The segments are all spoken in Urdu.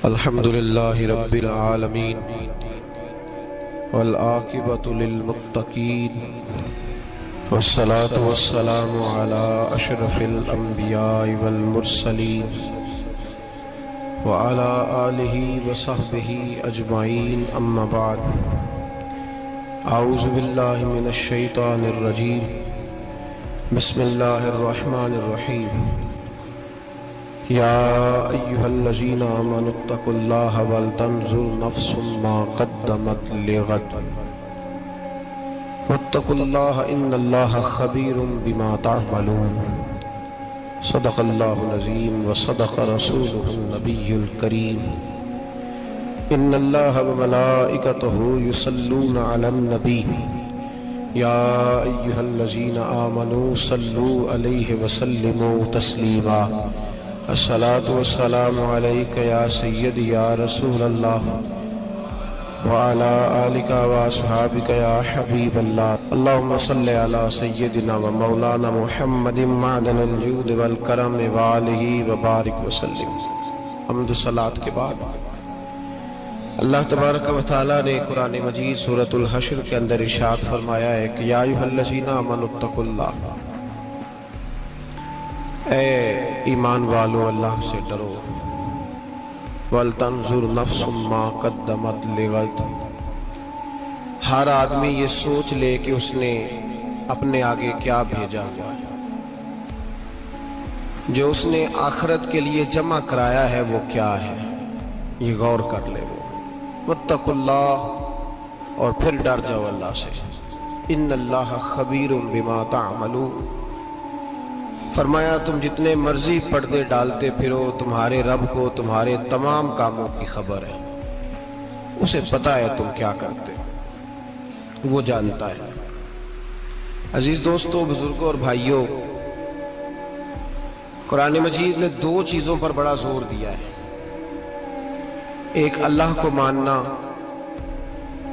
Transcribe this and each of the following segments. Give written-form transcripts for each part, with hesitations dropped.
الحمد للہ رب العالمین والعاقبۃ للمتقین والصلاة والسلام علی اشرف الانبیاء والمرسلین وعلی آلہ وصحبہ اجمعین اما بعد اعوذ باللہ من الشیطان الرجیم بسم اللہ الرحمن الرحیم یا ایہا الذین آمنوا اتقوا اللہ ولتنظر نفس ما قدمت لغد واتقوا اللہ ان اللہ خبیر بما تعملون صدق اللہ العظیم وصدق رسولہ النبی الکریم ان اللہ وملائکتہ یصلون علی النبی یا ایہا الذین آمنوا صلوا علیہ وسلموا تسلیما الصلاة والسلام علیک یا سید یا رسول اللہ وعلا آلک واصحابک یا حبیب اللہ اللہم صلی علی سیدنا و مولانا محمد معدن الجود والکرم وآلہ وبارک وسلم۔ حمد و صلاة کے بعد اللہ تبارک و تعالیٰ نے قرآن مجید سورۃ الحشر کے اندر ارشاد فرمایا ہے کہ یا ایھا الذین آمنوا اتقوا اللہ، اے ایمان والو اللہ سے ڈرو، وَلْتَنْظُرْ نَفْسٌ مَا قَدَّمَتْ لِغَدٍ، ہر آدمی یہ سوچ لے کہ اس نے اپنے آگے کیا بھیجا ہوا ہے، جو اس نے آخرت کے لیے جمع کرایا ہے وہ کیا ہے، یہ غور کر لے وہ۔ وَاتَّقُوا اللَّهَ، اور پھر ڈر جاؤ اللہ سے، إِنَّ اللَّهَ خَبِيرٌ بِمَا تَعْمَلُونَ، فرمایا تم جتنے مرضی پردے ڈالتے پھرو، تمہارے رب کو تمہارے تمام کاموں کی خبر ہے، اسے پتہ ہے تم کیا کرتے ہو، وہ جانتا ہے۔ عزیز دوستو، بزرگوں اور بھائیوں، قرآن مجید نے دو چیزوں پر بڑا زور دیا ہے، ایک اللہ کو ماننا،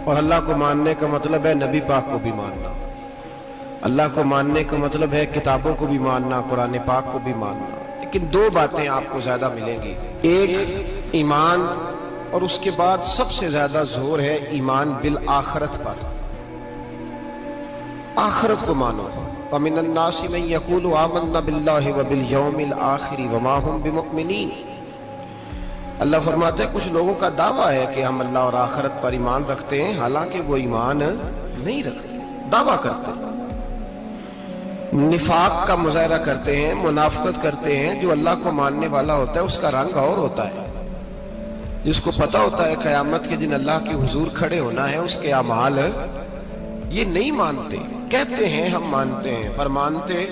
اور اللہ کو ماننے کا مطلب ہے نبی پاک کو بھی ماننا، اللہ کو ماننے کا مطلب ہے کتابوں کو بھی ماننا، قرآن پاک کو بھی ماننا۔ لیکن دو باتیں آپ کو زیادہ ملیں گی، ایک ایمان، اور اس کے بعد سب سے زیادہ زور ہے ایمان بالآخرت پر، آخرت کو مانو۔ وَمِنَ النَّاسِ مَن يَقُولُ آمَنَّا بِاللَّهِ وَبِالْيَوْمِ الْآخِرِ وَمَا هُمْ بِمُؤْمِنِينَ، اللہ فرماتے ہیں کچھ لوگوں کا دعویٰ ہے کہ ہم اللہ اور آخرت پر ایمان رکھتے ہیں، حالانکہ وہ ایمان نہیں رکھتے، دعویٰ کرتے ہیں، نفاق کا مظاہرہ کرتے ہیں، منافقت کرتے ہیں۔ جو اللہ کو ماننے والا ہوتا ہے اس کا رنگ اور ہوتا ہے، جس کو پتہ ہوتا ہے قیامت کے دن اللہ کے حضور کھڑے ہونا ہے، اس کے اعمال یہ نہیں مانتے، کہتے ہیں ہم مانتے ہیں، پر مانتے،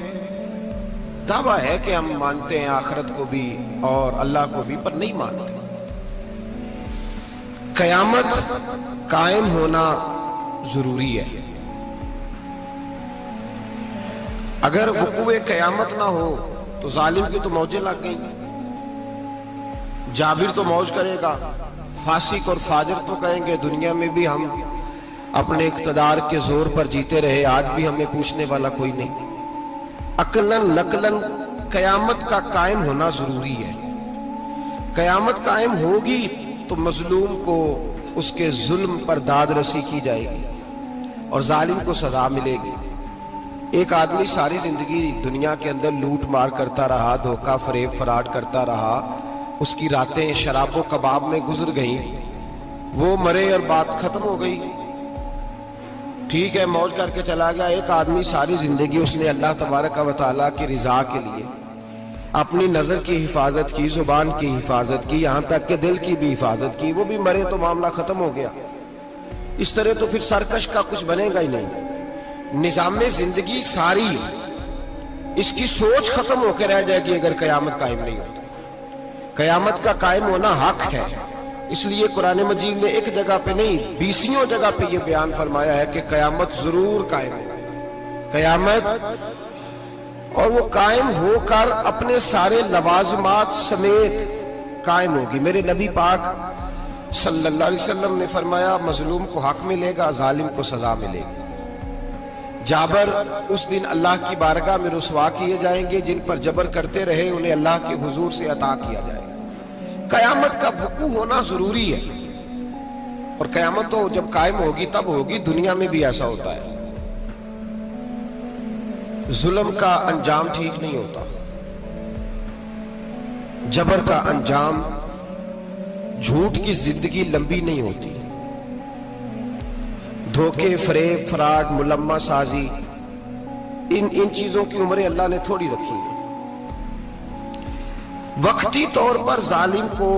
دعویٰ ہے کہ ہم مانتے ہیں آخرت کو بھی اور اللہ کو بھی، پر نہیں مانتے۔ قیامت قائم ہونا ضروری ہے، اگر وقوع قیامت نہ ہو تو ظالم کی تو موجیں لگ گئیں، جابر تو موج کرے گا، فاسق اور فاجر تو کہیں گے دنیا میں بھی ہم اپنے اقتدار کے زور پر جیتے رہے، آج بھی ہمیں پوچھنے والا کوئی نہیں۔ عقلاً نقلاً قیامت کا قائم ہونا ضروری ہے۔ قیامت قائم ہوگی تو مظلوم کو اس کے ظلم پر داد رسی کی جائے گی اور ظالم کو سزا ملے گی۔ ایک آدمی ساری زندگی دنیا کے اندر لوٹ مار کرتا رہا، دھوکہ فریب فراڈ کرتا رہا، اس کی راتیں شراب و کباب میں گزر گئیں، وہ مرے اور بات ختم ہو گئی، ٹھیک ہے موج کر کے چلا گیا۔ ایک آدمی ساری زندگی اس نے اللہ تبارک و تعالیٰ کی رضا کے لیے اپنی نظر کی حفاظت کی، زبان کی حفاظت کی، یہاں تک کہ دل کی بھی حفاظت کی، وہ بھی مرے تو معاملہ ختم ہو گیا۔ اس طرح تو پھر سرکش کا کچھ بنے گا ہی نہیں، نظام زندگی ساری اس کی سوچ ختم ہو کے رہ جائے گی اگر قیامت قائم نہیں ہوتی۔ قیامت کا قائم ہونا حق ہے، اس لیے قرآن مجید نے ایک جگہ پہ نہیں 20 جگہ پہ یہ بیان فرمایا ہے کہ قیامت ضرور قائم ہے، قیامت، اور وہ قائم ہو کر اپنے سارے لوازمات سمیت قائم ہوگی۔ میرے نبی پاک صلی اللہ علیہ وسلم نے فرمایا مظلوم کو حق ملے گا، ظالم کو سزا ملے گی۔ جابر اس دن اللہ کی بارگاہ میں رسوا کیے جائیں گے، جن پر جبر کرتے رہے انہیں اللہ کے حضور سے عطا کیا جائے گا۔ قیامت کا وقوع ہونا ضروری ہے، اور قیامت تو جب قائم ہوگی تب ہوگی، دنیا میں بھی ایسا ہوتا ہے۔ ظلم کا انجام ٹھیک نہیں ہوتا، جبر کا انجام، جھوٹ کی زندگی لمبی نہیں ہوتی، دھوکے، فریب، فراڈ، ملمہ سازی، ان چیزوں کی عمریں اللہ نے تھوڑی رکھی ہیں۔ وقتی طور پر ظالم کو،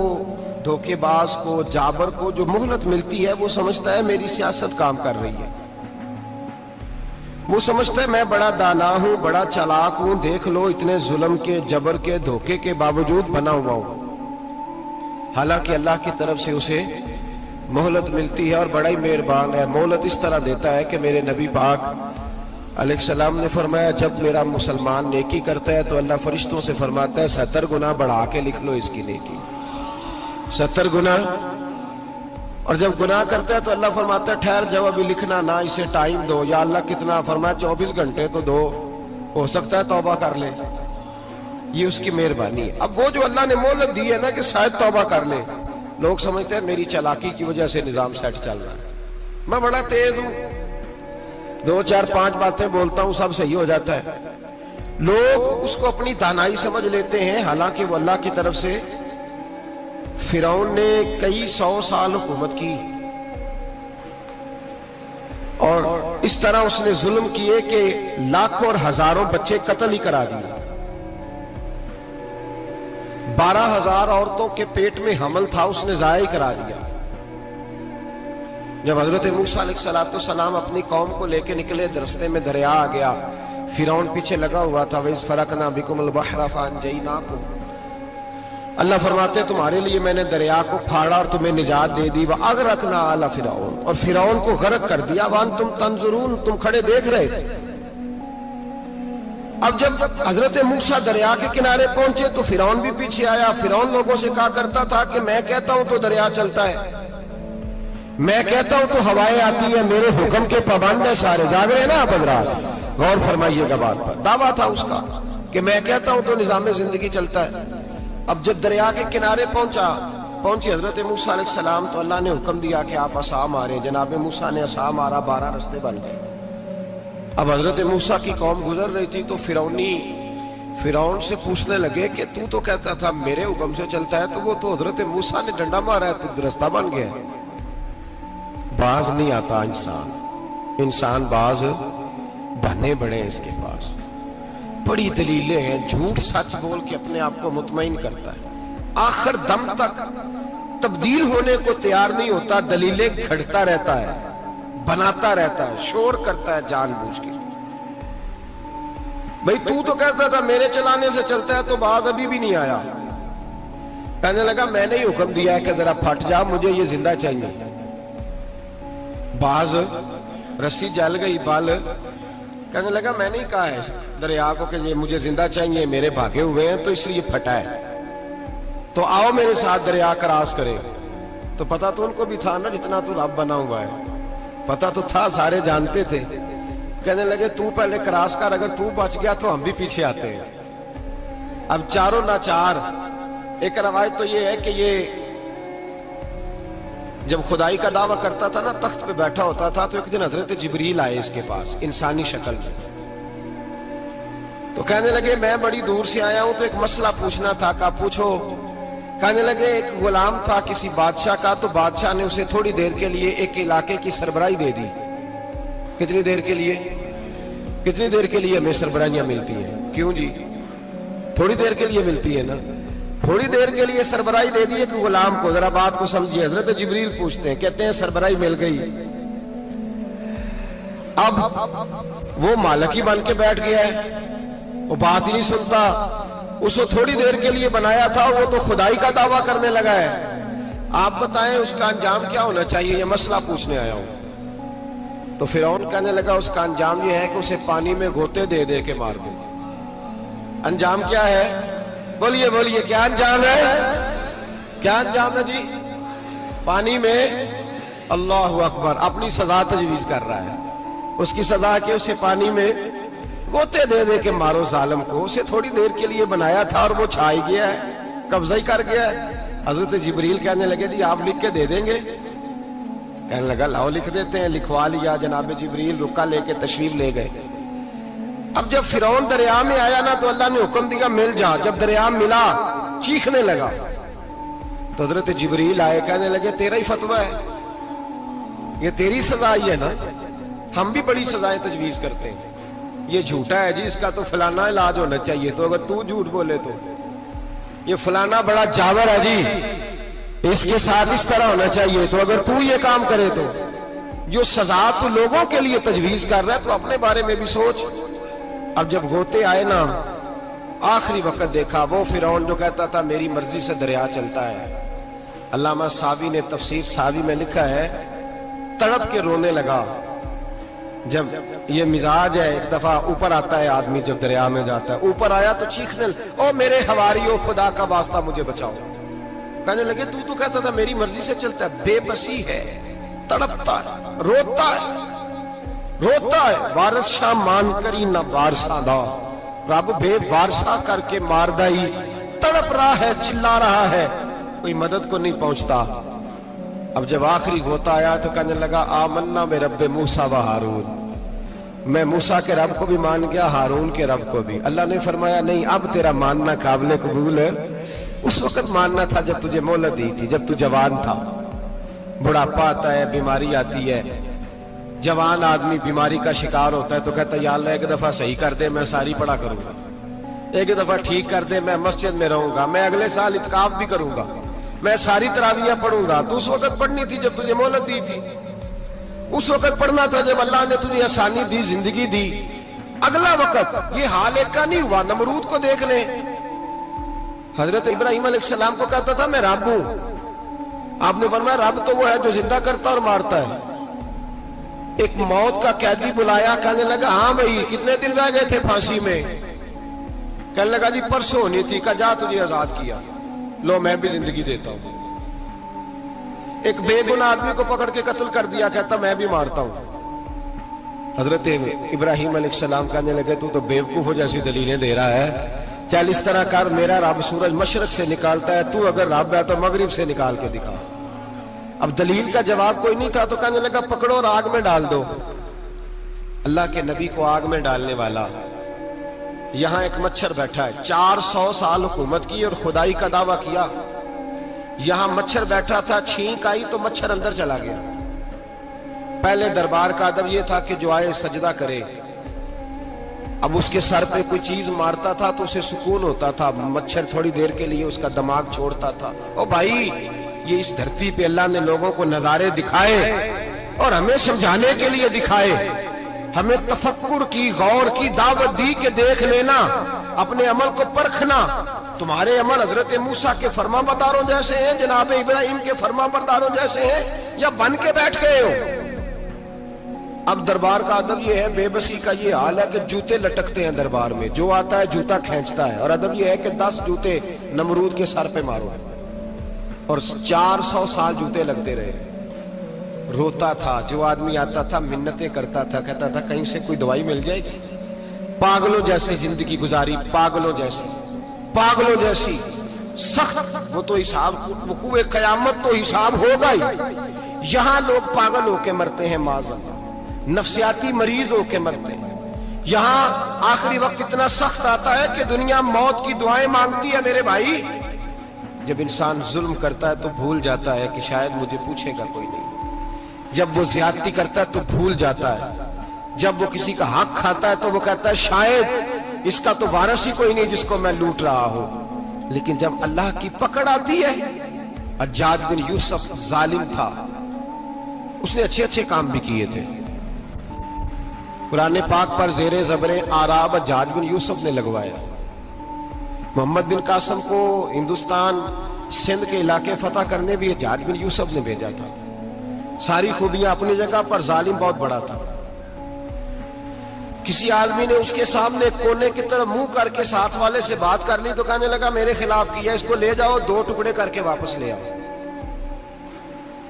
دھوکے باز کو، جابر کو جو مہلت ملتی ہے وہ سمجھتا ہے میری سیاست کام کر رہی ہے، وہ سمجھتا ہے میں بڑا دانا ہوں، بڑا چالاک ہوں، دیکھ لو اتنے ظلم کے، جبر کے، دھوکے کے باوجود بنا ہوا ہوں۔ حالانکہ اللہ کی طرف سے اسے مہلت ملتی ہے، اور بڑا ہی مہربان ہے۔ مہلت اس طرح دیتا ہے کہ میرے نبی پاک علیہ السلام نے فرمایا جب میرا مسلمان نیکی کرتا ہے تو اللہ فرشتوں سے فرماتا ہے 70 گنا بڑھا کے لکھ لو اس کی نیکی، 70 گنا۔ اور جب گناہ کرتا ہے تو اللہ فرماتا ہے ٹھہر جاؤ ابھی لکھنا نہ، اسے ٹائم دو۔ یا اللہ کتنا؟ فرمایا 24 گھنٹے تو دو، ہو سکتا ہے توبہ کر لے، یہ اس کی مہربانی ہے۔ اب وہ جو اللہ نے مہلت دی ہے نا کہ شاید توبہ کر لے، لوگ سمجھتے ہیں میری چالاکی کی وجہ سے نظام سیٹ چل رہا ہے، میں بڑا تیز ہوں، 2 4 5 باتیں بولتا ہوں سب صحیح ہو جاتا ہے۔ لوگ اس کو اپنی دانائی سمجھ لیتے ہیں، حالانکہ وہ اللہ کی طرف سے۔ فرعون نے کئی 100 سال حکومت کی، اور اس طرح اس نے ظلم کیے کہ لاکھوں اور ہزاروں بچے قتل ہی کرا دیے، 12,000 عورتوں کے پیٹ میں حمل تھا اس نے ضائع کرا دیا۔ جب حضرت موسیٰ علیہ السلام اپنی قوم کو لے کے نکلے، رستے میں دریا آ گیا، فرعون پیچھے لگا ہوا تھا، وَإِذْ فَرَقْنَا بِكُمُ الْبَحْرَ فَأَنْجَيْنَاكُمْ، اللہ فرماتے ہیں تمہارے لیے میں نے دریا کو پھاڑا اور تمہیں نجات دے دی، وَأَغْرَقْنَا آلَ فِرْعَوْنَ، اور فرعون کو غرق کر دیا، وَأَنْتُمْ تَنْظُرُونَ، تم کھڑے دیکھ رہے تھے۔ اب جب حضرت موسیٰ دریا کے کنارے پہنچے تو فرعون بھی پیچھے آیا۔ فرعون لوگوں سے کہا کرتا تھا کہ میں کہتا ہوں تو دریا چلتا ہے، میں کہتا ہوں تو ہوائیں آتی ہیں، میرے حکم کے پابند ہیں سارے۔ جاگ رہے ہیں نا آپ حضرات؟ غور فرمائیے گا بات پر۔ دعویٰ تھا اس کا کہ میں کہتا ہوں تو نظام زندگی چلتا ہے۔ اب جب دریا کے کنارے پہنچی حضرت موسیٰ علیہ السلام تو اللہ نے حکم دیا کہ آپ عصا مارے۔ جناب موسیٰ نے عصا مارا، 12 رستے بن گئے۔ اب حضرت موسیٰ کی قوم گزر رہی تھی تو فرعون سے پوچھنے لگے کہ تو کہتا تھا میرے حکم سے چلتا ہے، تو وہ تو حضرت موسیٰ نے ڈنڈا مارا ہے تو رستہ بن گیا ہے۔ باز نہیں آتا انسان باز بنے بڑے ہیں اس کے پاس، بڑی دلیلیں ہیں، جھوٹ سچ بول کے اپنے آپ کو مطمئن کرتا ہے، آخر دم تک تبدیل ہونے کو تیار نہیں ہوتا، دلیلیں گھڑتا رہتا ہے، بناتا رہتا ہے، شور کرتا ہے جان بوجھ کے۔ بھئی تو کہتا تھا میرے چلانے سے چلتا ہے، تو باز ابھی بھی نہیں آیا۔ کہنے لگا میں نے ہی حکم دیا ہے کہ ذرا پھٹ جا، مجھے یہ زندہ چاہیے۔ باز رسی جل گئی، بال کہنے لگا میں نے ہی کہا ہے دریا کو کہ یہ مجھے زندہ چاہیے، میرے بھاگے ہوئے ہیں تو اس لیے پھٹا ہے، تو آؤ میرے ساتھ دریا کراس کرے۔ تو پتا تو ان کو بھی تھا نا، جتنا تو رب بنا ہوا ہے پتا تو تھا، سارے جانتے تھے۔ کہنے لگے تو پہلے کراس کر، اگر تو بچ گیا تو ہم بھی پیچھے آتے ہیں۔ اب چاروں ناچار۔ ایک روایت تو یہ ہے کہ یہ جب خدائی کا دعویٰ کرتا تھا نا، تخت پہ بیٹھا ہوتا تھا، تو ایک دن حضرت جبریل آئے اس کے پاس انسانی شکل میں، تو کہنے لگے میں بڑی دور سے آیا ہوں تو ایک مسئلہ پوچھنا تھا۔ کہا پوچھو۔ کہنے لگے ایک غلام تھا کسی بادشاہ کا، تو بادشاہ نے اسے تھوڑی دیر کے لیے ایک علاقے کی سربراہی دے دی۔ کتنی دیر کے لیے ہمیں سربراہیاں ملتی ہیں؟ کیوں جی؟ تھوڑی دیر کے لیے ملتی ہے نا، تھوڑی دیر کے لیے سربراہی دے دی ایک غلام کو۔ ذرا بات کو سمجھیے، حضرت جبریل پوچھتے ہیں، کہتے ہیں سربراہی مل گئی، اب وہ مالک ہی بن کے بیٹھ گیا ہے، وہ بات ہی نہیں سنتا، اس کو تھوڑی دیر کے لیے بنایا تھا، وہ تو خدائی کا دعویٰ کرنے لگا ہے۔ آپ بتائیں اس کا انجام کیا ہونا چاہیے؟ یہ مسئلہ پوچھنے آیا ہوں۔ تو فرعون کہنے لگا اس کا انجام یہ ہے کہ اسے پانی میں غوطے دے دے کے مار دو۔ انجام کیا ہے؟ بولیے بولیے، کیا انجام ہے؟ کیا انجام ہے جی؟ پانی میں، اللہ اکبر، اپنی سزا تجویز کر رہا ہے۔ اس کی سزا کہ اسے پانی میں غوطے دے دے کے مارو ظالم کو۔ اسے تھوڑی دیر کے لیے بنایا تھا اور وہ چھا ہی گیا ہے، قبضہ ہی کر گیا ہے۔ حضرت جبریل کہنے لگے جی آپ لکھ کے دے دیں گے؟ کہنے لگا لاؤ لکھ دیتے ہیں. لکھوا لیا. جناب جبریل رکا لے کے تشریف لے گئے. اب جب فرعون دریا میں آیا نا تو اللہ نے حکم دیا مل جا. جب دریا ملا چیخنے لگا تو حضرت جبریل آئے, کہنے لگے تیرا ہی فتویٰ ہے, یہ تیری سزا ہی ہے نا, ہم بھی بڑی سزائیں تجویز کرتے ہیں. یہ جھوٹا ہے جی, اس کا تو فلانا علاج ہونا چاہیے, تو اگر تو جھوٹ بولے تو یہ فلانا بڑا جاور ہے جی, اس کے ساتھ اس طرح ہونا چاہیے, تو اگر تو یہ کام کرے تو جو سزا تو لوگوں کے لیے تجویز کر رہا ہے تو اپنے بارے میں بھی سوچ. اب جب ہوتے آئے نا آخری وقت دیکھا وہ فرعون جو کہتا تھا میری مرضی سے دریا چلتا ہے. علامہ صاوی نے تفسیر صاوی میں لکھا ہے تڑپ کے رونے لگا. جب یہ مزاج ہے, ایک دفعہ اوپر آتا ہے آدمی جب دریا میں جاتا ہے, اوپر آیا تو چیخنے او میرے حواریوں خدا کا واسطہ مجھے بچاؤ. کہنے لگے تو کہتا تھا میری مرضی سے چلتا ہے. بے بسی ہے, تڑپتا ہے, روتا ہے. وارث شاہ مان کری نہ وارثہ دا, رب بے وارثہ کر کے مار دائی. تڑپ رہا ہے, چلا رہا ہے, کوئی مدد کو نہیں پہنچتا. اب جب آخری ہوتا آیا تو کہنے لگا آمنا میں رب موسیٰ و ہارون, میں موسیٰ کے رب کو بھی مان گیا, ہارون کے رب کو بھی. اللہ نے فرمایا نہیں, اب تیرا ماننا قابل قبول ہے. اس وقت ماننا تھا جب تجھے مہلت دی تھی, جب تو جوان تھا. بڑھاپا آتا ہے, بیماری آتی ہے, جوان آدمی بیماری کا شکار ہوتا ہے تو کہتا ہے یا اللہ ایک دفعہ صحیح کر دے, میں ساری پڑھا کروں گا. ایک دفعہ ٹھیک کر دے, میں مسجد میں رہوں گا, میں اگلے سال اعتکاف بھی کروں گا, میں ساری تراویحیں پڑھوں گا. تو اس وقت پڑھنی تھی جب تجھے مہلت دی تھی. اس وقت پڑھنا تھا جب اللہ نے تجھے آسانی دی, زندگی دی. اگلا وقت یہ حال ایک کا نہیں ہوا. نمرود کو دیکھ لیں, حضرت ابراہیم علیہ السلام کو کہتا تھا میں رب ہوں. آپ نے فرمایا رب تو وہ ہے جو زندہ کرتا اور مارتا ہے. ایک موت کا قیدی بلایا, کہنے لگا ہاں بھائی کتنے دن رہ گئے تھے پھانسی میں؟ کہنے لگا جی پرسوں ہونی تھی. کہا جا تجھے آزاد کیا, لو میں بھی زندگی دیتا ہوں. ایک بے گناہ آدمی کو پکڑ کے قتل کر دیا, کہتا میں بھی مارتا ہوں. حضرت ابراہیم علیہ السلام کہنے لگے تو بیوقوفوں جیسی دلیلیں دے رہا ہے. چل اس طرح کر, میرا رب سورج مشرق سے نکالتا ہے, تو اگر رب ہے تو مغرب سے نکال کے دکھا. اب دلیل کا جواب کوئی نہیں تھا تو کہنے لگا پکڑو اور آگ میں ڈال دو. اللہ کے نبی کو آگ میں ڈالنے والا. یہاں ایک مچھر بیٹھا ہے, 400 سال حکومت کی اور خدائی کا دعویٰ کیا. یہاں مچھر بیٹھا تھا, چھینک آئی تو مچھر اندر چلا گیا. پہلے دربار کا ادب یہ تھا کہ جو آئے سجدہ کرے. اب اس کے سر پہ کوئی چیز مارتا تھا تو اسے سکون ہوتا تھا. مچھر تھوڑی دیر کے لیے اس کا دماغ چھوڑتا تھا. او بھائی یہ اس دھرتی پہ اللہ نے لوگوں کو نظارے دکھائے اور ہمیں سمجھانے کے لیے دکھائے, ہمیں تفکر کی, غور کی دعوت دی کہ دیکھ لینا, اپنے عمل کو پرکھنا. تمہارے عمل حضرت موسیٰ کے فرما برداروں جیسے ہیں, جناب ابراہیم کے فرما برداروں جیسے ہیں, یا بن کے بیٹھ گئے ہو. اب دربار کا ادب یہ ہے, بے بسی کا یہ حال ہے کہ جوتے لٹکتے ہیں دربار میں, جو آتا ہے جوتا کھینچتا ہے. اور ادب یہ ہے کہ 10 جوتے نمرود کے سر پہ مارو, اور 400 سال جوتے لگتے رہے. روتا تھا, جو آدمی آتا تھا منتیں کرتا تھا, کہتا تھا کہیں سے کوئی دوائی مل جائے گی. پاگلوں جیسی زندگی گزاری, پاگلوں جیسی سخت. وہ تو حساب, وقوع قیامت تو حساب ہوگا ہی. یہاں لوگ پاگل ہو کے مرتے ہیں, معاذ نفسیاتی مریض ہو کے مرتے ہیں. یہاں آخری وقت اتنا سخت آتا ہے کہ دنیا موت کی دعائیں مانگتی ہے. میرے بھائی جب انسان ظلم کرتا ہے تو بھول جاتا ہے کہ شاید مجھے پوچھے گا کوئی نہیں. جب وہ زیادتی کرتا ہے تو بھول جاتا ہے. جب وہ کسی کا حق کھاتا ہے تو وہ کہتا ہے شاید اس کا تو وارث ہی کوئی نہیں جس کو میں لوٹ رہا ہوں. لیکن جب اللہ کی پکڑ آتی ہے, حجاج بن یوسف ظالم تھا, اس نے اچھے کام بھی کیے تھے. قرآن پاک پر زیر زبر آراب حجاج بن یوسف نے لگوایا. محمد بن قاسم کو ہندوستان سندھ کے علاقے فتح کرنے بھی حجاج بن یوسف نے بھیجا تھا. ساری خوبیاں اپنی جگہ پر, ظالم بہت بڑا تھا. کسی آدمی نے اس کے سامنے کونے کی طرف منہ کر کے ساتھ والے سے بات کر لی تو کہنے لگا میرے خلاف کیا, اس کو لے جاؤ, 2 ٹکڑے کر کے واپس لے آؤ.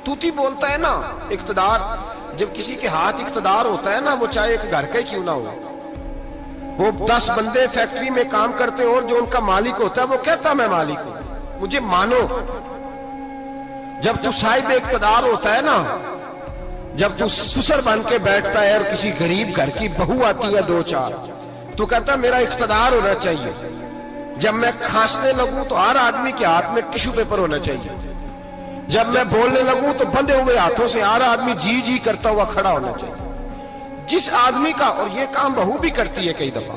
توتی بولتا ہے نا اقتدار, جب کسی کے ہاتھ اقتدار ہوتا ہے نا, وہ چاہے ایک گھر کا ہی کیوں نہ ہو, وہ 10 بندے فیکٹری میں کام کرتے اور جو ان کا مالک ہوتا ہے وہ کہتا میں مالک ہوں, مجھے مانو. جب تو صاحب اقتدار ہوتا ہے نا، جب تو سسر بن کے بیٹھتا ہے اور کسی غریب گھر کی بہو آتی ہے دو چار، تو کہتا میرا اقتدار ہونا چاہیے. جب میں کھانسنے لگوں تو ہر آدمی کے ہاتھ میں ٹشو پیپر ہونا چاہیے. جب میں بولنے لگوں تو بندھے ہوئے ہاتھوں سے ہر آدمی جی جی کرتا ہوا کھڑا ہونا چاہیے. جس آدمی کا، اور یہ کام بہو بھی کرتی ہے کئی دفعہ،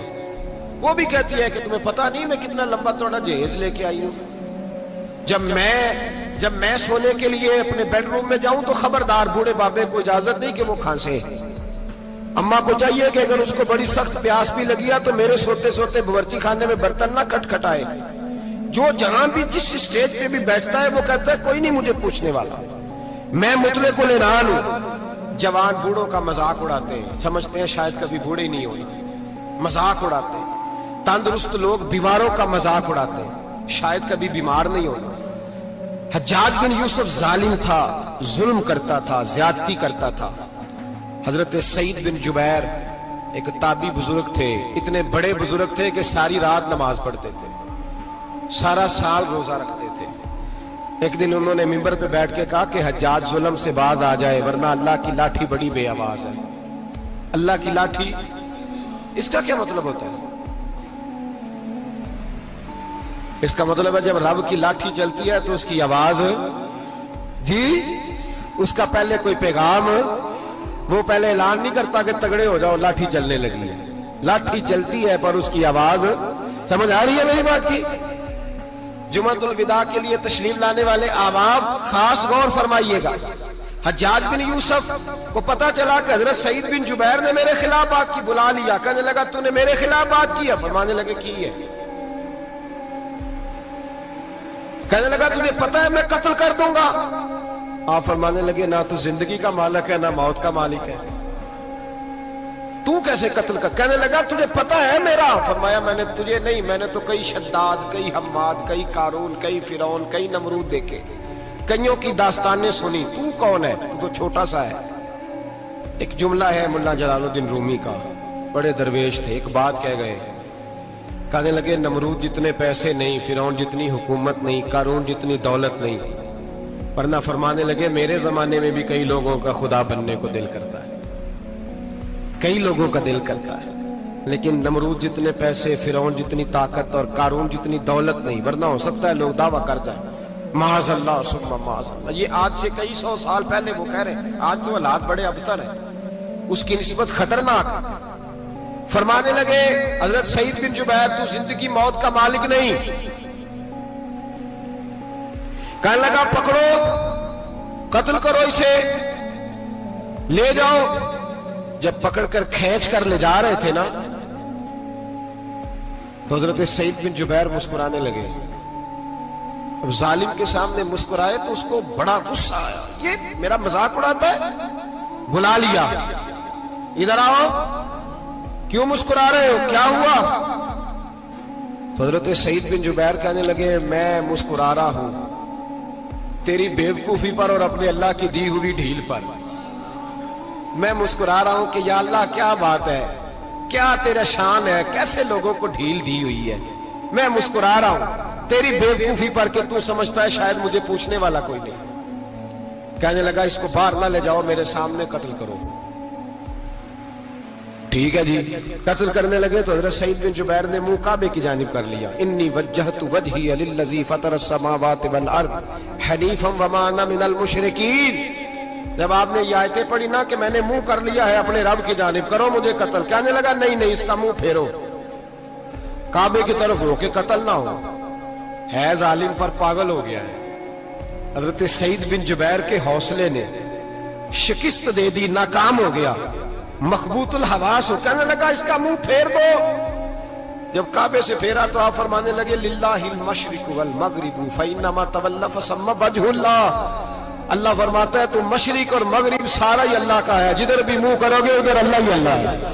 وہ بھی کہتی ہے کہ تمہیں پتا نہیں میں کتنا لمبا چوڑا جہیز لے کے آئی ہوں. جب میں سونے کے لیے اپنے بیڈ روم میں جاؤں تو خبردار بوڑھے بابے کو اجازت نہیں کہ وہ کھانسے. اماں کو چاہیے کہ اگر اس کو بڑی سخت پیاس بھی لگی ہے تو میرے سوتے سوتے باورچی خانے میں برتن نہ کھٹکھٹائے. جو جہاں بھی جس اسٹیج پہ بھی بیٹھتا ہے وہ کہتا ہے کوئی نہیں مجھے پوچھنے والا، میں مطلق العنان ہوں. جوان بوڑھوں کا مذاق اڑاتے ہیں، سمجھتے ہیں شاید کبھی بوڑھے نہیں ہوئے، مذاق اڑاتے ہیں. تندرست لوگ بیماروں کا مذاق اڑاتے ہیں، شاید کبھی بیمار نہیں ہوئے. حجاج بن یوسف ظالم تھا، ظلم کرتا تھا، زیادتی کرتا تھا. حضرت سعید بن جبیر ایک تابعی بزرگ تھے، اتنے بڑے بزرگ تھے کہ ساری رات نماز پڑھتے تھے، سارا سال روزہ رکھتے تھے. ایک دن انہوں نے منبر پہ بیٹھ کے کہا کہ حجاج ظلم سے باز آ جائے ورنہ اللہ کی لاٹھی بڑی بے آواز ہے. اللہ کی لاٹھی، اس کا کیا مطلب ہوتا ہے؟ اس کا مطلب ہے جب رب کی لاٹھی چلتی ہے تو اس کی آواز، جی اس کا پہلے کوئی پیغام، وہ پہلے اعلان نہیں کرتا کہ تگڑے ہو جاؤ لاٹھی چلنے لگی ہے. لاٹھی چلتی ہے پر اس کی آواز، سمجھ آ رہی ہے میری بات کی؟ جمعۃ الوداع کے لیے تشریف لانے والے احباب خاص غور فرمائیے گا. حجاج بن یوسف کو پتا چلا کہ حضرت سعید بن جبیر نے میرے خلاف بات کی، بلا لیا. کہنے لگا تو نے میرے خلاف بات کی ہے؟ فرمانے لگے کی ہے. کہنے لگا تجھے پتا ہے میں قتل کر دوں گا؟ آپ فرمانے لگے نہ تو زندگی کا مالک ہے نہ موت کا مالک ہے، تو کیسے قتل کر؟ کہنے لگا تجھے پتا ہے میرا؟ فرمایا میں نے تجھے نہیں، میں نے تو کئی شداد، کئی حماد، کئی قارون، کئی فرعون، کئی نمرود دیکھے، کئیوں کی داستانیں سنی. تو کون ہے؟ تو چھوٹا سا ہے. ایک جملہ ہے ملا جلال الدین رومی کا، بڑے درویش تھے، ایک بات کہہ گئے. کہنے لگے نمرود جتنے پیسے نہیں، فرعون جتنی حکومت نہیں، قارون جتنی دولت نہیں، ورنہ فرمانے لگے میرے زمانے میں بھی کئی لوگوں کا خدا بننے کو دل کرتا ہے، کئی لوگوں کا دل کرتا ہے، لیکن نمرود جتنے پیسے، فرعون جتنی طاقت اور قارون جتنی دولت نہیں، ورنہ ہو سکتا ہے لوگ دعویٰ کر جائیں معاذ اللہ ثم معاذ اللہ. یہ آج سے کئی سو سال پہلے وہ کہہ رہے ہیں، آج تو حالات بڑے ابتر ہیں، اس کی نسبت خطرناک. فرمانے لگے حضرت سعید بن جبیر تو زندگی موت کا مالک نہیں. کہنے لگا پکڑو، قتل کرو اسے، لے جاؤ. جب پکڑ کر کھینچ کر لے جا رہے تھے نا تو حضرت سعید بن جبیر مسکرانے لگے. اب ظالم کے سامنے مسکرائے تو اس کو بڑا غصہ آیا، یہ میرا مذاق اڑاتا ہے. بلا لیا، ادھر آؤ، کیوں مسکرا رہے ہو، کیا ہوا؟ تو حضرت سعید بن جبیر کہنے لگے میں مسکرا رہا ہوں تیری بیوقوفی پر اور اپنے اللہ کی دی ہوئی ڈھیل پر. میں مسکرا رہا ہوں کہ یا اللہ کیا بات ہے، کیا تیرا شان ہے، کیسے لوگوں کو ڈھیل دی ہوئی ہے. میں مسکرا رہا ہوں تیری بیوقوفی پر کہ تو سمجھتا ہے شاید مجھے پوچھنے والا کوئی نہیں. کہنے لگا اس کو باہر نہ لے جاؤ، میرے سامنے قتل کرو. ٹھیک ہے جی، قتل کرنے لگے تو حضرت سعید بن جبیر نے منہ کعبے کی جانب کر لیا. انی وجہت وجہی للذی فطر السماوات والارض حنیفا وما انا من المشرکین. جب آپ نے یہ آیتیں پڑھی نا کہ میں نے منہ کر لیا ہے اپنے رب کی جانب، کرو مجھے قتل. کہنے لگا نہیں نہیں، اس کا منہ پھیرو، کعبے کی طرف ہو کے قتل نہ ہو. ہے ظالم پر پاگل ہو گیا ہے. حضرت سعید بن جبیر کے حوصلے نے شکست دے دی، ناکام ہو گیا، مخبوط الحواس ہو. کہنے لگا اس کا منہ پھیر دو. جب کعبے سے پھیرا تو آپ فرمانے لگے للہ المشرق والمغرب فانما تولى فثم وجه اللہ. اللہ فرماتا ہے تو مشرق اور مغرب سارا ہی اللہ کا ہے، جدھر بھی منہ کرو گے ادھر اللہ ہی اللہ ہے،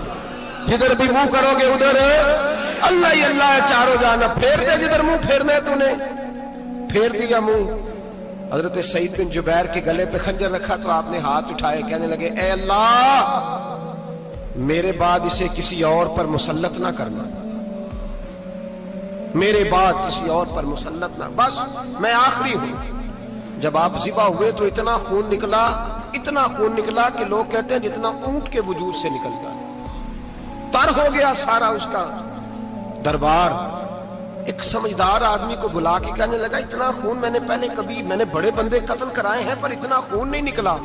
جدھر بھی منہ کرو گے ادھر اللہ ہی اللہ ہے. چاروں جانب پھیر دے، جدھر منہ پھیرنا ہے تو نے پھیر دیا منہ. حضرت سعید بن جبیر کے گلے پہ خنجر رکھا تو آپ نے ہاتھ اٹھائے، کہنے لگے اے اللہ میرے بعد اسے کسی اور پر مسلط نہ کرنا، میرے بعد کسی اور پر مسلط نہ، بس میں آخری ہوں. جب آپ ذبح ہوئے تو اتنا خون نکلا کہ لوگ کہتے ہیں جتنا اونٹ کے وجود سے نکلتا ہے، تر ہو گیا سارا اس کا دربار۔ ایک سمجھدار آدمی کو بلا کے کہنے لگا اتنا خون میں نے بڑے بندے قتل کرائے ہیں پر اتنا خون نہیں نکلا۔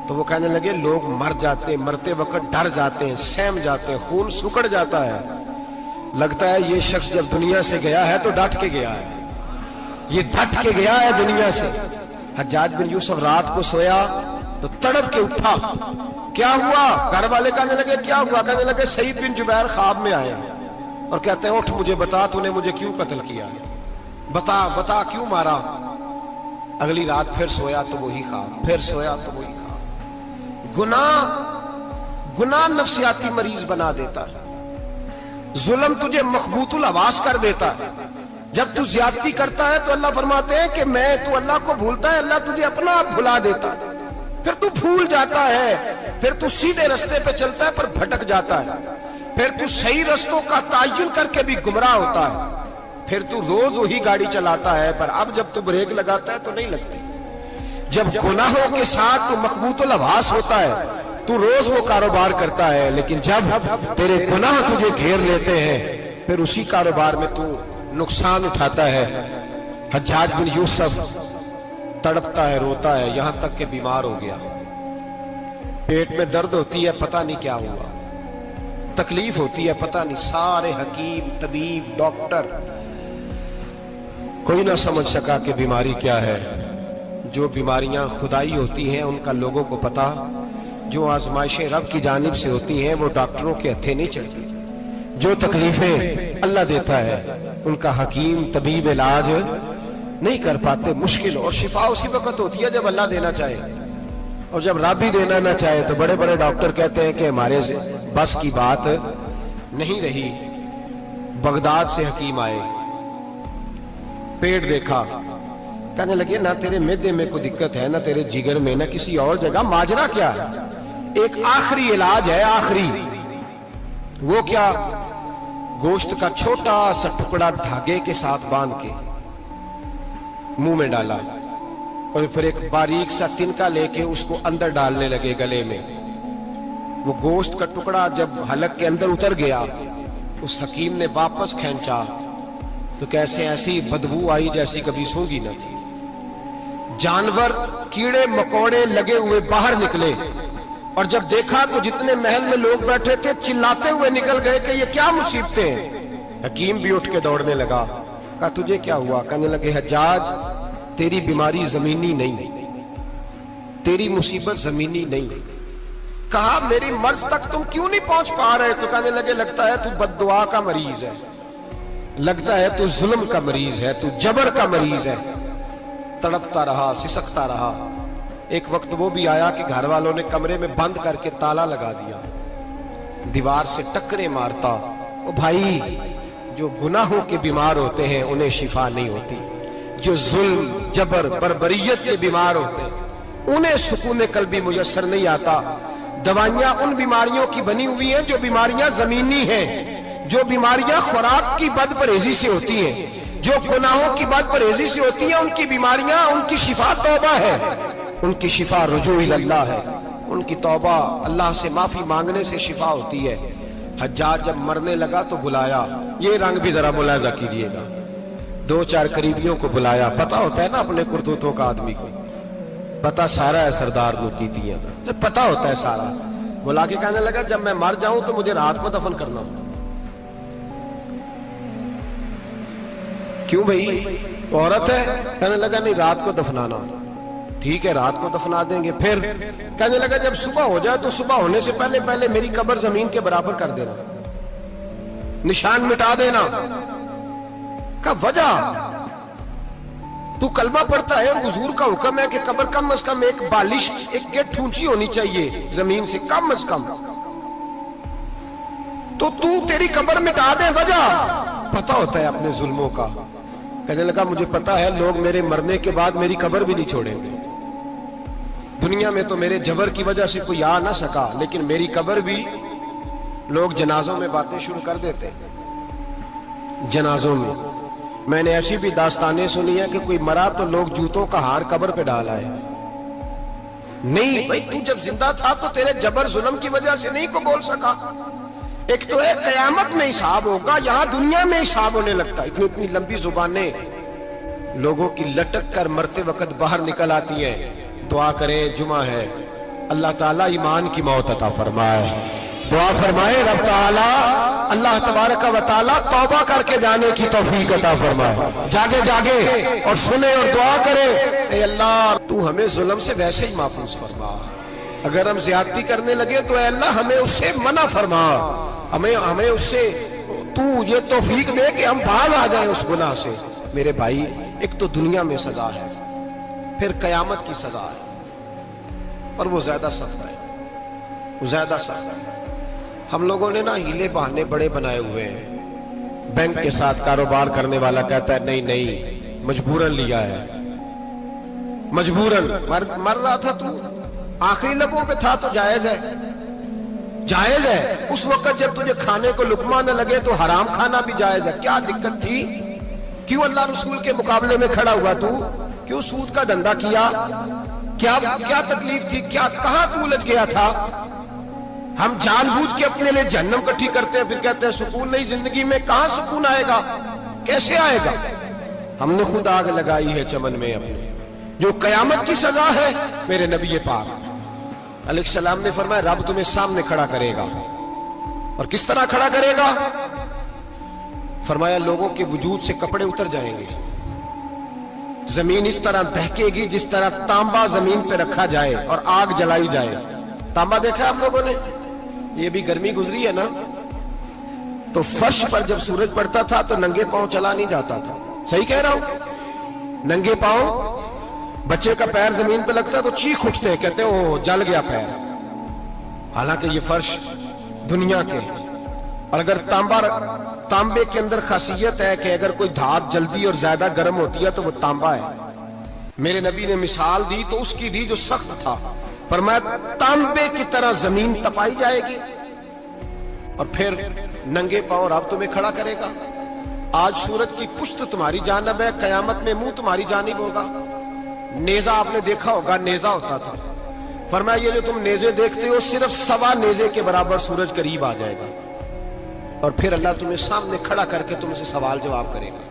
تو وہ کہنے لگے لوگ مر جاتے ہیں، مرتے وقت ڈر جاتے ہیں، سہم جاتے ہیں، خون سکڑ جاتا ہے، لگتا ہے یہ شخص جب دنیا سے گیا ہے تو ڈٹ کے گیا ہے، یہ ڈٹ کے گیا ہے دنیا سے۔ حجاج بن یوسف رات کو سویا تو تڑپ کے اٹھا، کیا ہوا؟ گھر والے کہنے لگے کیا ہوا؟ کہنے لگے سعید بن جبیر خواب میں آئے اور کہتے ہیں اٹھ مجھے بتا تو نے مجھے کیوں قتل کیا، بتا کیوں مارا؟ اگلی رات پھر سویا تو وہی خواب، پھر سویا تو وہی خواب۔ گناہ نفسیاتی مریض بنا دیتا ہے، ظلم تجھے مخبوط الحواس کر دیتا ہے۔ جب تو زیادتی کرتا ہے تو اللہ فرماتے ہیں کہ تو اللہ کو بھولتا ہے، اللہ تجھے اپنا آپ بھلا دیتا ہے، پھر تو بھول جاتا ہے، پھر تو سیدھے رستے پہ چلتا ہے پر بھٹک جاتا ہے، پھر تو صحیح رستوں کا تعین کر کے بھی گمراہ ہوتا ہے، پھر تو روز وہی گاڑی چلاتا ہے پر اب جب تو بریک لگاتا ہے تو نہیں لگتی۔ جب گناہوں کے ساتھ تو مخبوط الحواس ہوتا ہے تو روز وہ کاروبار کرتا ہے، لیکن جب تیرے گناہ تجھے گھیر لیتے ہیں پھر اسی کاروبار میں تو نقصان اٹھاتا ہے۔ حجاج بن یوسف تڑپتا ہے، روتا ہے، یہاں تک کہ بیمار ہو گیا، پیٹ میں درد ہوتی ہے، پتہ نہیں کیا ہوا، تکلیف ہوتی ہے، پتہ نہیں، سارے حکیم، طبیب، ڈاکٹر، کوئی نہ سمجھ سکا کہ بیماری کیا ہے۔ جو بیماریاں خدائی ہوتی ہیں ان کا لوگوں کو پتا، جو آزمائشیں رب کی جانب سے ہوتی ہیں وہ ڈاکٹروں کے ہتھے نہیں چڑھتی، جو تکلیفیں اللہ دیتا ہے ان کا حکیم طبیب علاج نہیں کر پاتے، مشکل، اور شفا اسی وقت ہوتی ہے جب اللہ دینا چاہے، اور جب رب بھی دینا نہ چاہے تو بڑے بڑے ڈاکٹر کہتے ہیں کہ ہمارے بس کی بات نہیں رہی۔ بغداد سے حکیم آئے، پیٹ دیکھا، کہنے لگے نہ تیرے معدے میں کوئی دقت ہے، نہ تیرے جگر میں، نہ کسی اور جگہ، ماجرا کیا ہے؟ ایک آخری علاج ہے، آخری، وہ کیا؟ گوشت کا چھوٹا سا ٹکڑا دھاگے کے ساتھ باندھ کے منہ میں ڈالا اور پھر ایک باریک سا تنکا لے کے اس کو اندر ڈالنے لگے گلے میں۔ وہ گوشت کا ٹکڑا جب حلق کے اندر اتر گیا، اس حکیم نے واپس کھینچا تو کیسے ایسی بدبو آئی جیسی کبھی سونگی نہ تھی۔ جانور، کیڑے مکوڑے لگے ہوئے باہر نکلے، اور جب دیکھا تو جتنے محل میں لوگ بیٹھے تھے چلاتے ہوئے نکل گئے کہ یہ کیا مصیبتیں ہیں۔ حکیم بھی اٹھ کے دوڑنے لگا، کہا تجھے کیا ہوا؟ کہنے لگے حجاج تیری بیماری زمینی نہیں، تیری مصیبت زمینی نہیں۔ کہا میری مرض تک تم کیوں نہیں پہنچ پا رہے؟ تو کہنے لگے لگتا ہے تو بد دعا کا مریض ہے، لگتا ہے تو ظلم کا مریض ہے، تو جبر کا مریض ہے۔ تڑپتا رہا، سسکتا رہا۔ ایک وقت وہ بھی آیا کہ گھر والوں نے کمرے میں بند کر کے تالا لگا دیا، دیوار سے ٹکرے مارتا۔ او بھائی، جو گناہوں کے بیمار ہوتے ہیں انہیں شفا نہیں ہوتی، جو ظلم، جبر، بربریت کے بیمار ہوتے ہیں انہیں سکون قلبی میسر نہیں آتا۔ دوائیاں ان بیماریوں کی بنی ہوئی ہیں جو بیماریاں زمینی ہیں، جو بیماریاں خوراک کی بد پرہیزی سے ہوتی ہیں، جو گناہوں کی بد پرہیزی سے ہوتی ہیں، ان کی بیماریاں، ان کی شفا توبہ ہے، ان کی شفا رجوع اللہ ہے، ان کی توبہ اللہ سے معافی مانگنے سے شفا ہوتی ہے۔ حجاج جب مرنے لگا تو بلایا، یہ رنگ بھی ذرا ملاحظہ کیجیے گا، دو چار قریبیوں کو بلایا، پتہ ہوتا ہے نا اپنے کرتوتوں کا آدمی کو، پتہ سارا ہے سردار نو کیتیاں تھا، جب پتہ ہوتا ہے سارا، بلا کے کہنے لگا جب میں مر جاؤں تو مجھے رات کو دفن کرنا۔ کیوں بھائی عورت ہے؟ کہنے لگا نہیں رات کو دفنانا۔ ٹھیک ہے رات کو دفنا دیں گے۔ پھر کہنے لگا جب صبح ہو جائے تو صبح ہونے سے پہلے پہلے میری قبر زمین کے برابر کر دینا، نشان مٹا دینا۔ کہا وجہ؟ تو کلمہ پڑھتا ہے، حضور کا حکم ہے کہ قبر کم از کم ایک بالش، ایک گیٹ اونچی ہونی چاہیے زمین سے کم از کم، تو تیری قبر مٹا دے، وجہ؟ پتہ ہوتا ہے اپنے ظلموں کا۔ کہنے لگا مجھے پتہ ہے لوگ میرے مرنے کے بعد میری قبر بھی نہیں چھوڑیں گے، دنیا میں تو میرے جبر کی وجہ سے کوئی آ نہ سکا، لیکن میری قبر بھی لوگ جنازوں میں باتیں شروع کر دیتے ہیں، جنازوں میں میں نے ایسی بھی داستانیں سنی ہیں کہ کوئی مرا تو لوگ جوتوں کا ہار قبر پہ ڈالا ہے. نہیں بھائی، تو جب زندہ تھا تو تیرے جبر ظلم کی وجہ سے نہیں کو بول سکا. ایک تو ہے قیامت میں حساب ہوگا، یہاں دنیا میں حساب ہونے لگتا. اتنی لمبی زبانیں لوگوں کی لٹک کر مرتے وقت باہر نکل آتی ہیں. دعا کریں، جمعہ ہے، اللہ تعالیٰ ایمان کی موت عطا فرمائے. دعا فرمائے رب تعالیٰ اللہ تبارک و تعالیٰ توبہ کر کے جانے کی توفیق عطا فرمائے. جاگے جاگے اور سنے اور دعا کرے، اے اللہ تو ہمیں ظلم سے ویسے ہی محفوظ فرما. اگر ہم زیادتی کرنے لگے تو اے اللہ ہمیں اس سے منع فرما. ہمیں اس سے تو یہ توفیق دے کہ ہم باز آ جائیں اس گناہ سے. میرے بھائی، ایک تو دنیا میں سزا ہے، پھر قیامت کی سزا ہے، اور وہ زیادہ سخت ہے. وہ زیادہ سخت ہے. ہم لوگوں نے نا ہیلے بہانے بڑے بنائے ہوئے ہیں. بینک کے ساتھ کاروبار کرنے والا کہتا ہے نہیں مجبوراً لیا ہے، مجبوراً. مر رہا تھا تو آخری لبوں پہ تھا تو جائز ہے، جائز ہے. اس وقت جب تجھے کھانے کو لقمہ نہ لگے تو حرام کھانا بھی جائز ہے. کیا دقت تھی؟ کیوں اللہ رسول کے مقابلے میں کھڑا ہوا تو؟ کیوں سود کا دھندا کیا؟ کیا تکلیف تھی؟ کہاں تو الجھ گیا تھا؟ ہم جان بوجھ کے اپنے لیے جہنم کٹھی کرتے ہیں، پھر کہتے ہیں سکون نہیں زندگی میں. کہاں سکون آئے گا؟ کیسے آئے گا؟ ہم نے خود آگ لگائی ہے چمن میں اپنے. جو قیامت کی سزا ہے، میرے نبی پاک علیہ السلام نے فرمایا رب تمہیں سامنے کھڑا کرے گا. اور کس طرح کھڑا کرے گا؟ فرمایا لوگوں کے وجود سے کپڑے اتر جائیں گے، زمین اس طرح دہکے گی جس طرح تانبا زمین پہ رکھا جائے اور آگ جلائی جائے. تانبا دیکھا ہے آپ لوگوں نے؟ یہ بھی گرمی گزری ہے نا، تو فرش پر جب سورج پڑتا تھا تو ننگے پاؤں چلا نہیں جاتا تھا. صحیح کہہ رہا ہوں؟ ننگے پاؤں، بچے کا پیر زمین پہ لگتا ہے تو چیخ اٹھتے ہیں، کہتے ہیں وہ جل گیا پیر. حالانکہ یہ فرش دنیا کے. اور اگر تانبے کے اندر خاصیت ہے کہ اگر کوئی دھات جلدی اور زیادہ گرم ہوتی ہے تو وہ تانبا ہے. میرے نبی نے مثال دی تو اس کی دی جو سخت تھا. فرمایا تانبے کی طرح زمین تپائی جائے گی اور پھر ننگے پاؤں رب تمہیں کھڑا کرے گا. آج سورج کی پشت تمہاری جانب ہے، قیامت میں منہ تمہاری جانب ہوگا. نیزہ آپ نے دیکھا ہوگا، نیزہ ہوتا تھا. فرمایا یہ جو تم نیزے دیکھتے ہو صرف 1.25 نیزے کے برابر سورج قریب آ جائے گا، اور پھر اللہ تمہیں سامنے کھڑا کر کے تم سے سوال جواب کرے گا.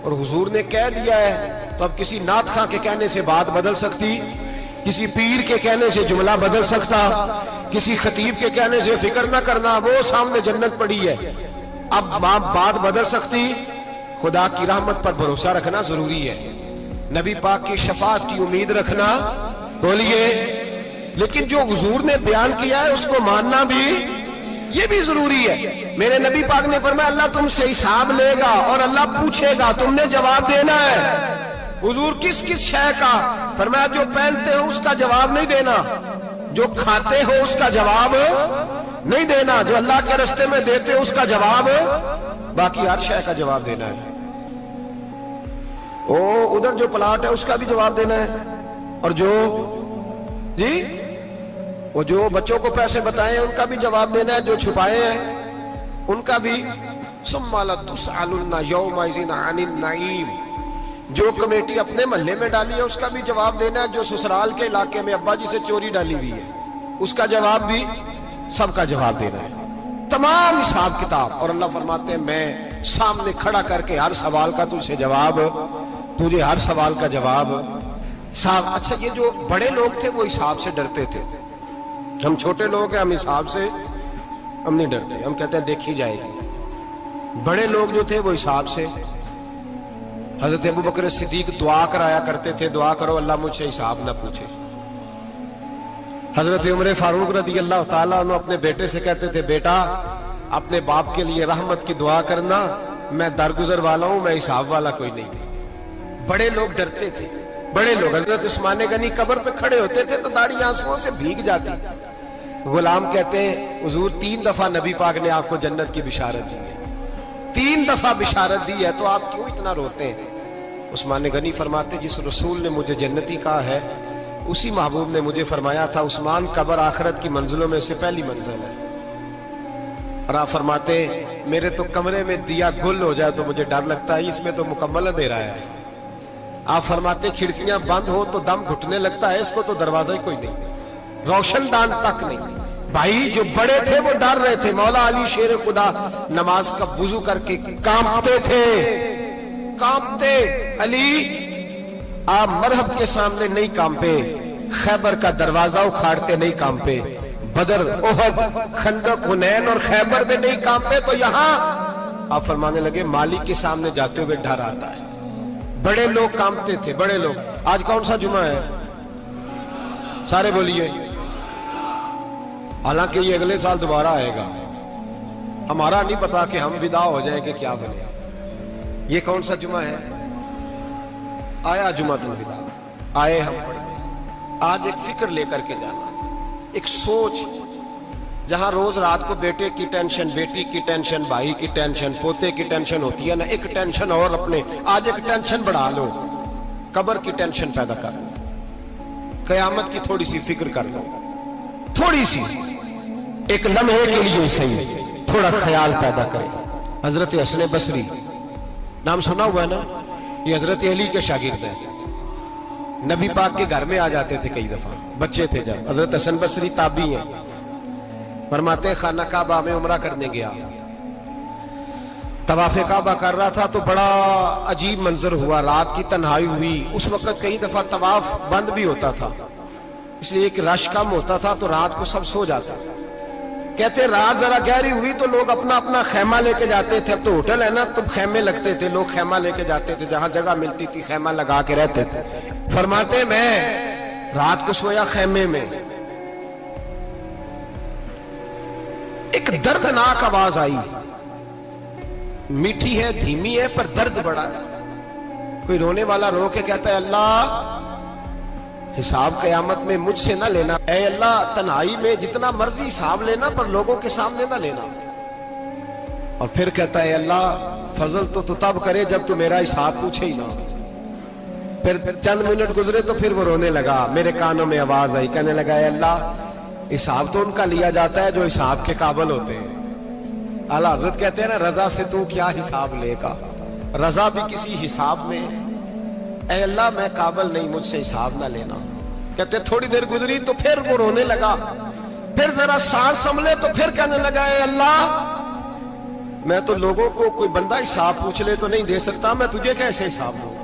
اور حضور نے کہہ دیا ہے تو اب کسی نعت خواں کے کہنے سے بات بدل سکتی، کسی پیر کے کہنے سے جملہ بدل سکتا، کسی خطیب کے کہنے سے فکر نہ کرنا وہ سامنے جنت پڑی ہے، اب بات بدل سکتی. خدا کی رحمت پر بھروسہ رکھنا ضروری ہے، نبی پاک کی شفاعت کی امید رکھنا. بولیے. لیکن جو حضور نے بیان کیا ہے اس کو ماننا بھی یہ بھی ضروری ہے. میرے نبی پاک نے فرمایا اللہ تم سے حساب لے گا اور اللہ پوچھے گا، تم نے جواب دینا ہے. حضور کس شے کا؟ فرمایا جو پہنتے ہو اس کا جواب نہیں دینا، جو کھاتے ہو اس کا جواب نہیں دینا، جو اللہ کے راستے میں دیتے ہو اس کا جواب، باقی ہر شے کا جواب دینا ہے. ادھر جو پلاٹ ہے اس کا بھی جواب دینا ہے، اور جو بچوں کو پیسے بتائے ان کا بھی جواب دینا ہے، جو چھپائے ہیں ان کا بھی. ثم لتسألن یومئذ عن النعیم. جو کمیٹی اپنے محلے میں ڈالی ہے اس کا بھی جواب دینا ہے، جو سسرال کے علاقے میں ابا جی سے چوری ڈالی ہوئی ہے اس کا جواب بھی، سب کا جواب دینا ہے، تمام حساب کتاب. اور اللہ فرماتے ہیں میں سامنے کھڑا کر کے ہر سوال کا تجھ سے جواب، تجھے ہر سوال کا جواب. اچھا یہ جو بڑے لوگ تھے وہ حساب سے ڈرتے تھے، ہم چھوٹے لوگ ہیں ہم حساب سے ہم نہیں ڈرتے، ہم کہتے ہیں دیکھی جائے گی. بڑے لوگ جو تھے وہ حساب سے. حضرت ابو بکر صدیق دعا کرایا کرتے تھے، دعا کرو اللہ مجھ سے حساب نہ پوچھے. حضرت عمر فاروق رضی اللہ تعالیٰ عنہ اپنے بیٹے سے کہتے تھے بیٹا اپنے باپ کے لیے رحمت کی دعا کرنا، میں درگزر والا ہوں، میں حساب والا کوئی نہیں. بڑے لوگ ڈرتے تھے، بڑے لوگ. حضرت عثمان غنی قبر پہ کھڑے ہوتے تھے تو داڑھی آنسوؤں سے بھیگ جاتی. غلام کہتے ہیں حضور 3 دفعہ نبی پاک نے آپ کو جنت کی بشارت دی ہے، 3 دفعہ بشارت دی ہے، تو آپ کیوں اتنا روتے ہیں؟ عثمان غنی فرماتے جس رسول نے مجھے جنتی کہا ہے اسی محبوب نے مجھے فرمایا تھا عثمان قبر آخرت کی منزلوں میں سے پہلی منزل ہے. اور آپ فرماتے میرے تو کمرے میں دیا گل ہو جائے تو مجھے ڈر لگتا ہے، اس میں تو مکمل اندھیرا ہے۔ آپ فرماتے کھڑکیاں بند ہو تو دم گھٹنے لگتا ہے، اس کو تو دروازہ ہی کوئی نہیں، روشن دان تک نہیں۔ بھائی جو بڑے تھے وہ ڈر رہے تھے۔ مولا علی شیر خدا نماز کا وضو کر کے کانپتے تھے، کانپتے۔ علی آپ مرحب کے سامنے نہیں کانپے، خیبر کا دروازہ اکھاڑتے نہیں کانپے، بدر، احد، خندق، حنین اور خیبر میں نہیں کانپے، تو یہاں آپ فرمانے لگے مالک کے سامنے جاتے ہوئے ڈر آتا ہے۔ بڑے لوگ کانپتے تھے، بڑے لوگ۔ آج کون سا جمعہ ہے؟ سارے بولیے۔ حالانکہ یہ اگلے سال دوبارہ آئے گا، ہمارا نہیں پتا کہ ہم ودا ہو جائیں کہ کیا بنے۔ یہ کون سا جمعہ ہے؟ آیا جمعۃ الوداع، آئے ہم پڑھیں۔ آج ایک فکر لے کر کے جانا، ایک سوچ، جہاں روز رات کو بیٹے کی ٹینشن، بیٹی کی ٹینشن، بھائی کی ٹینشن، پوتے کی ٹینشن ہوتی ہے نا، ایک ٹینشن اور اپنے آج ایک ٹینشن بڑھا لو، قبر کی ٹینشن پیدا کر لو، قیامت کی تھوڑی سی فکر کر لو، تھوڑی سی، ایک لمحے کے لیے صحیح تھوڑا خیال پیدا کرے۔ حضرت حسن بصری نام سنا ہوا ہے نا، یہ حضرت علی کے شاگرد ہیں، نبی پاک کے گھر میں آ جاتے تھے کئی دفعہ، بچے تھے جب۔ حضرت حسن بصری تابعی ہیں، فرماتے خانہ کعبہ میں عمرہ کرنے گیا، طواف کعبہ کر رہا تھا تو بڑا عجیب منظر ہوا، رات کی تنہائی ہوئی۔ اس وقت کئی دفعہ طواف بند بھی ہوتا تھا، اس لیے کہ رش کم ہوتا تھا تو رات کو سب سو جاتا تھا۔ کہتے رات ذرا گہری ہوئی تو لوگ اپنا اپنا خیمہ لے کے جاتے تھے، اب تو ہوٹل ہے نا تو خیمے لگتے تھے، لوگ خیمہ لے کے جاتے تھے، جہاں جگہ ملتی تھی خیمہ لگا کے رہتے تھے۔ فرماتے میں رات کو سویا خیمے میں، ایک دردناک آواز آئی، میٹھی ہے، دھیمی ہے، پر درد بڑا ہے۔ کوئی رونے والا رو کے کہتا ہے اللہ حساب قیامت میں مجھ سے نہ لینا، اے اللہ تنہائی میں جتنا مرضی حساب لینا پر لوگوں کے سامنے نہ لینا۔ اور پھر کہتا ہے اللہ فضل تو تب کرے جب تو میرا حساب پوچھے ہی نہ۔ پھر چند منٹ گزرے تو پھر وہ رونے لگا، میرے کانوں میں آواز آئی، کہنے لگا اے اللہ حساب تو ان کا لیا جاتا ہے جو حساب کے قابل ہوتے ہیں۔ اعلیٰ حضرت کہتے ہیں نا رضا سے تو کیا حساب لے گا، رضا بھی کسی حساب میں، اے اللہ میں قابل نہیں، مجھ سے حساب نہ لینا۔ کہتے تھوڑی دیر گزری تو پھر وہ رونے لگا، پھر ذرا سانس سنبھلے تو پھر کہنے لگا اے اللہ میں تو لوگوں کو کوئی بندہ حساب پوچھ لے تو نہیں دے سکتا، میں تجھے کیسے حساب دوں؟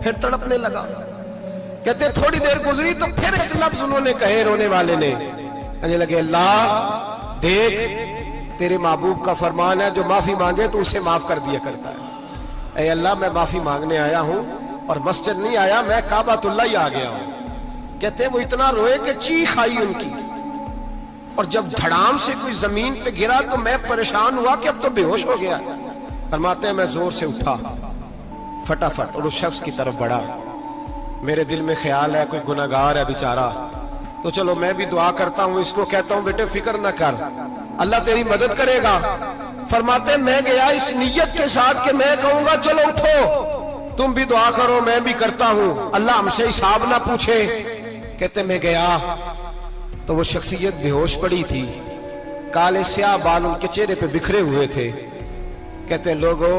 پھر تڑپنے لگا۔ کہتے تھوڑی دیر گزری تو پھر ایک لفظ انہوں نے کہے رونے والے نے، کہنے لگے اللہ دیکھ تیرے محبوب کا فرمان ہے جو معافی مانگے تو اسے معاف کر دیا کرتا ہے۔ اے اللہ میں معافی مانگنے آیا ہوں اور مسجد نہیں آیا، میں کعبۃ اللہ ہی آ گیا ہوں۔ کہتے ہیں وہ اتنا روئے کہ چیخ آئی ان کی، اور جب دھڑام سے کوئی زمین پہ گرا تو میں پریشان ہوا کہ اب تو بے ہوش ہو گیا۔ فرماتے ہیں میں زور سے اٹھا فٹافٹ اور اس شخص کی طرف بڑھا، میرے دل میں خیال ہے کوئی گناہگار ہے بیچارہ، تو چلو میں بھی دعا کرتا ہوں، اس کو کہتا ہوں بیٹے فکر نہ کر، اللہ تیری مدد کرے گا۔ فرماتے ہیں میں گیا اس نیت کے ساتھ کہ میں کہوں گا چلو اٹھو تم بھی دعا کرو، میں بھی کرتا ہوں، اللہ ہم سے حساب نہ پوچھے۔ کہتے میں گیا تو وہ شخصیت بے ہوش پڑی تھی، کالے سیاہ بال ان کے چہرے پہ بکھرے ہوئے تھے۔ کہتے ہیں لوگو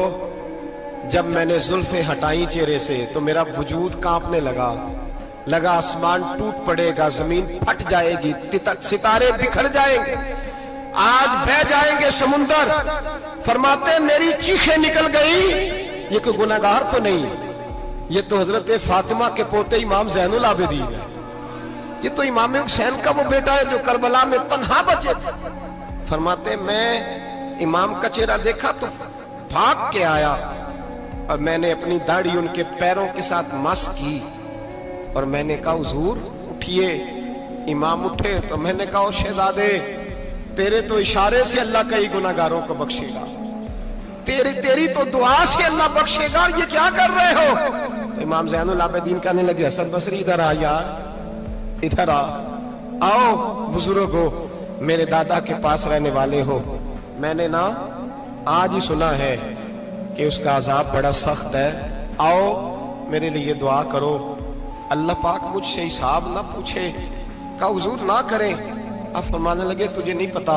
جب میں نے زلفیں ہٹائیں چہرے سے تو میرا وجود کانپنے لگا آسمان ٹوٹ پڑے گا، زمین پھٹ جائے گی، ستارے بکھر جائیں گے، آج بہہ جائیں گے سمندر۔ فرماتے ہیں میری چیخیں نکل گئی، یہ کوئی گناہگار تو نہیں، یہ تو حضرت فاطمہ کے پوتے امام زین العابدین ہے، یہ تو امام حسین کا وہ بیٹا ہے جو کربلا میں تنہا بچے تھے۔ فرماتے میں امام کا چہرہ دیکھا تو بھاگ کے آیا اور میں نے اپنی داڑھی ان کے پیروں کے ساتھ مس کی اور میں نے کہا حضور اٹھئے۔ امام اٹھے تو میں نے کہا شہزادے تیرے تو اشارے سے اللہ کئی گناہگاروں کو بخشے گا، تیری تو دعا سے اللہ بخشے گا، یہ کیا کر رہے ہو؟ تو امام زین العابدین کہنے لگے حسن بصری ادھر آ یار، ادھر آؤ بزرگو، میرے دادا کے پاس رہنے والے ہو، میں نے نا آج ہی سنا ہے کہ اس کا عذاب بڑا سخت ہے، آؤ میرے لیے دعا کرو، اللہ پاک مجھ سے حساب نہ پوچھے۔ کہا حضور نہ کریں۔ آپ فرمانے لگے تجھے نہیں پتا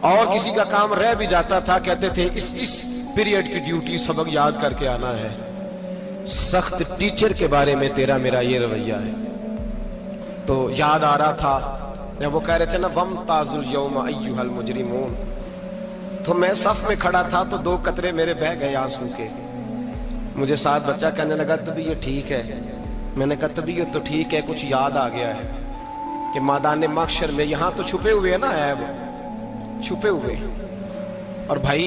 اور کسی کا کام رہ بھی جاتا تھا کہتے تھے اس پیریڈ کی ڈیوٹی سبق یاد کر کے آنا ہے. سخت ٹیچر کے بارے میں تیرا میرا یہ رویہ ہے. تو یاد آ رہا تھا جب وہ کہہ رہے تھے نا وَامْتَازُوا الْيَوْمَ أَيُّهَا الْمُجْرِمُونَ, تو میں صف میں کھڑا تھا تو 2 قطرے میرے بہہ گئے آنسو کے. مجھے ساتھ بچہ کہنے لگا طبیعت ٹھیک ہے. میں نے کہا طبیعت تو ٹھیک ہے, کچھ یاد آ گیا ہے کہ میدان محشر میں یہاں تو چھپے ہوئے ہیں نا عیب, چھپے ہوئے. اور بھائی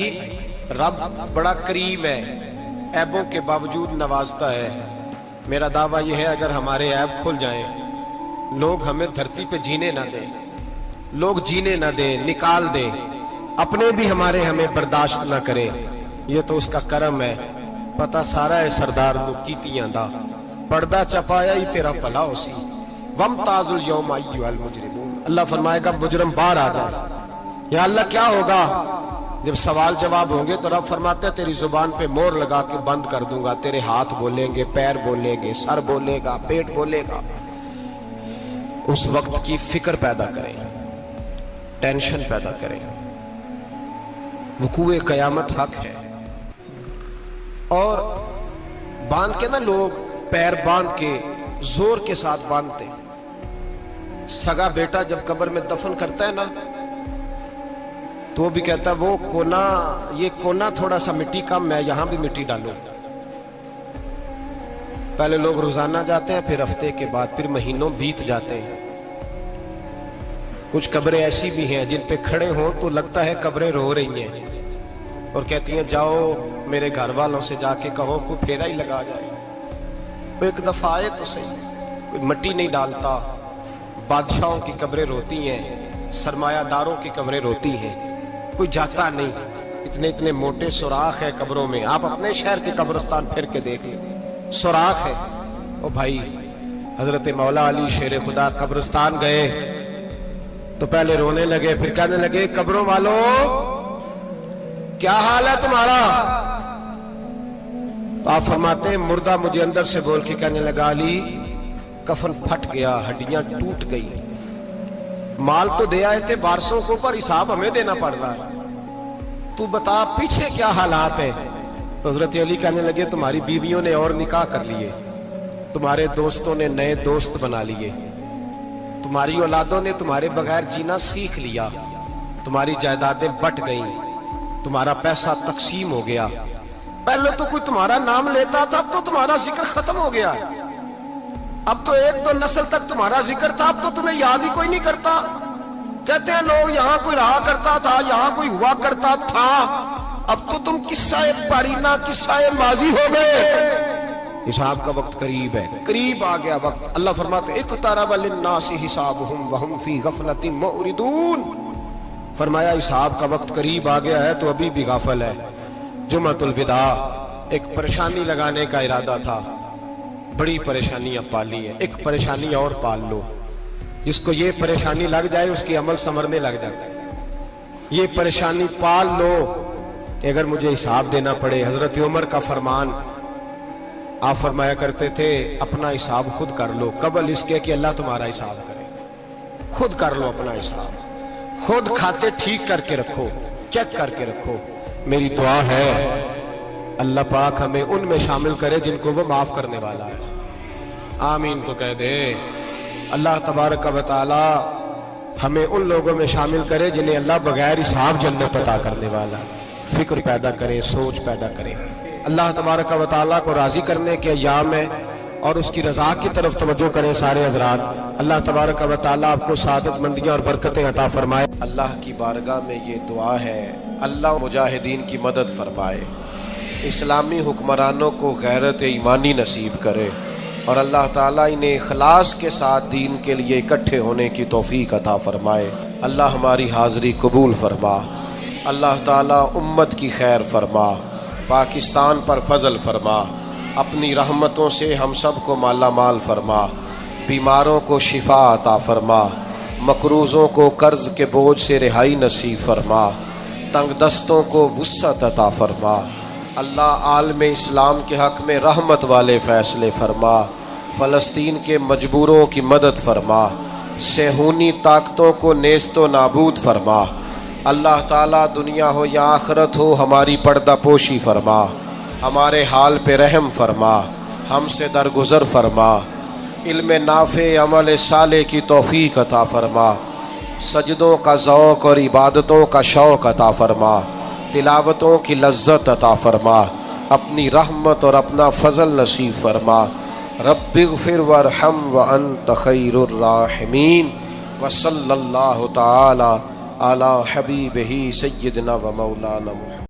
رب بڑا کریم ہے, عیبوں کے باوجود نوازتا ہے. میرا دعویٰ یہ ہے اگر ہمارے عیب کھل جائیں, لوگ ہمیں دھرتی پہ جینے نہ دیں, لوگ جینے نہ دیں, نکال دیں, اپنے بھی ہمیں برداشت نہ کریں, یہ تو اس کا کرم ہے. پتہ سارا ہے سردار تو کیتیاں دا پردہ چپایا ہی تیرا بھلا ہو سی. وَامْتَازُوا الْيَوْمَ أَيُّهَا الْمُجْرِمُونَ, اللہ فرمائے گا مجرم باہر آ جائے. یا اللہ کیا ہوگا جب سوال جواب ہوں گے؟ تو رب فرماتے ہیں تیری زبان پہ مور لگا کے بند کر دوں گا. تیرے ہاتھ بولیں گے, پیر بولیں گے, سر بولے گا, پیٹ بولے گا. اس وقت کی فکر پیدا کریں, ٹینشن پیدا کریں. وقوع قیامت حق ہے. اور باندھ کے نا لوگ پیر باندھ کے زور کے ساتھ باندھتے. سگا بیٹا جب قبر میں دفن کرتا ہے نا تو وہ بھی کہتا ہے وہ کونا, یہ کونا تھوڑا سا مٹی کم ہے, یہاں بھی مٹی ڈالو. پہلے لوگ روزانہ جاتے ہیں, پھر ہفتے کے بعد, پھر مہینوں بیت جاتے ہیں. کچھ قبریں ایسی بھی ہیں جن پہ کھڑے ہوں تو لگتا ہے قبریں رو رہی ہیں اور کہتی ہیں جاؤ میرے گھر والوں سے جا کے کہو کوئی پھیرا ہی لگا جائے. وہ ایک دفعہ آئے تو صحیح, کوئی مٹی نہیں ڈالتا. بادشاہوں کی قبریں روتی ہیں, سرمایہ داروں کی قبریں روتی ہیں, کوئی جاتا نہیں. اتنے موٹے سوراخ ہے قبروں میں, آپ اپنے شہر کے قبرستان پھر کے دیکھ لیں, سوراخ ہے. او بھائی حضرت مولا علی شیر خدا قبرستان گئے تو پہلے رونے لگے, پھر کہنے لگے قبروں والوں کیا حال ہے تمہارا؟ تو آپ فرماتے ہیں مردہ مجھے اندر سے بول کے کہنے لگا علی کفن پھٹ گیا, ہڈیاں ٹوٹ گئی, مال تو دے آئے تھے وارثوں کو پر حساب ہمیں دینا پڑ رہا ہے, تو بتا پیچھے کیا حالات ہیں؟ تو حضرت علی کہنے لگے تمہاری بیویوں نے اور نکاح کر لیے, تمہارے دوستوں نے نئے دوست بنا لیے, تمہاری اولادوں نے تمہارے بغیر جینا سیکھ لیا, تمہاری جائیدادیں بٹ گئیں, تمہارا پیسہ تقسیم ہو گیا. پہلے تو کوئی تمہارا نام لیتا تھا تو تمہارا ذکر ختم ہو گیا, اب تو 1-2 نسل تک تمہارا ذکر تھا, اب تو تمہیں یاد ہی کوئی نہیں کرتا. کہتے ہیں لوگ یہاں کوئی رہا کرتا تھا, یہاں کوئی ہوا کرتا تھا, اب تو تم قصہ پارینہ قصہ ماضی ہو گئے. حساب کا وقت قریب ہے, قریب آ گیا وقت. اللہ فرماتے اقترب للناس حسابهم وهم فی غفلۃ معرضون, فرمایا حساب کا وقت قریب آ گیا ہے تو ابھی بھی غافل ہے. جمعۃ الوداع ایک پریشانی لگانے کا ارادہ تھا, بڑی پریشانیاں پالی ہیں, ایک پریشانی اور پال لو. جس کو یہ پریشانی لگ جائے اس کی عمل سنورنے لگ جاتا ہے. یہ پریشانی پال لو کہ اگر مجھے حساب دینا پڑے. حضرت عمر کا فرمان, آپ فرمایا کرتے تھے اپنا حساب خود کر لو قبل اس کے کہ اللہ تمہارا حساب کرے. خود کر لو اپنا حساب, خود کھاتے ٹھیک کر کے رکھو, چیک کر کے رکھو. میری دعا ہے اللہ پاک ہمیں ان میں شامل کرے جن کو وہ معاف کرنے والا ہے. آمین تو کہہ دے. اللہ تبارک و تعالی ہمیں ان لوگوں میں شامل کرے جنہیں اللہ بغیر حساب جنت عطا کرنے والا. فکر پیدا کرے, سوچ پیدا کرے. اللہ تبارک و تعالیٰ کو راضی کرنے کے ایام ہے اور اس کی رضا کی طرف توجہ کریں سارے حضرات. اللہ تبارک و تعالیٰ آپ کو سعادت مندیاں اور برکتیں عطا فرمائے. اللہ کی بارگاہ میں یہ دعا ہے اللہ مجاہدین کی مدد فرمائے, اسلامی حکمرانوں کو غیرت ایمانی نصیب کرے اور اللہ تعالیٰ انہیں اخلاص کے ساتھ دین کے لیے اکٹھے ہونے کی توفیق عطا فرمائے. اللہ ہماری حاضری قبول فرما. اللہ تعالیٰ امت کی خیر فرما, پاکستان پر فضل فرما, اپنی رحمتوں سے ہم سب کو مالا مال فرما, بیماروں کو شفا عطا فرما, مقروضوں کو قرض کے بوجھ سے رہائی نصیب فرما, تنگ دستوں کو وسعت عطا فرما. اللہ عالم اسلام کے حق میں رحمت والے فیصلے فرما, فلسطین کے مجبوروں کی مدد فرما, صہیونی طاقتوں کو نیست و نابود فرما, اللہ تعالیٰ دنیا ہو یا آخرت ہو ہماری پردہ پوشی فرما، ہمارے حال پہ رحم فرما، ہم سے درگزر فرما، علم نافع عمل صالح کی توفیق عطا فرما، سجدوں کا ذوق اور عبادتوں کا شوق عطا فرما، تلاوتوں کی لذت عطا فرما، اپنی رحمت اور اپنا فضل نصیب فرما۔ رب اغفر وارحم وانت خیر الراحمین، وصلی اللہ تعالی علی حبیبہ سیدنا و مولانا محمد۔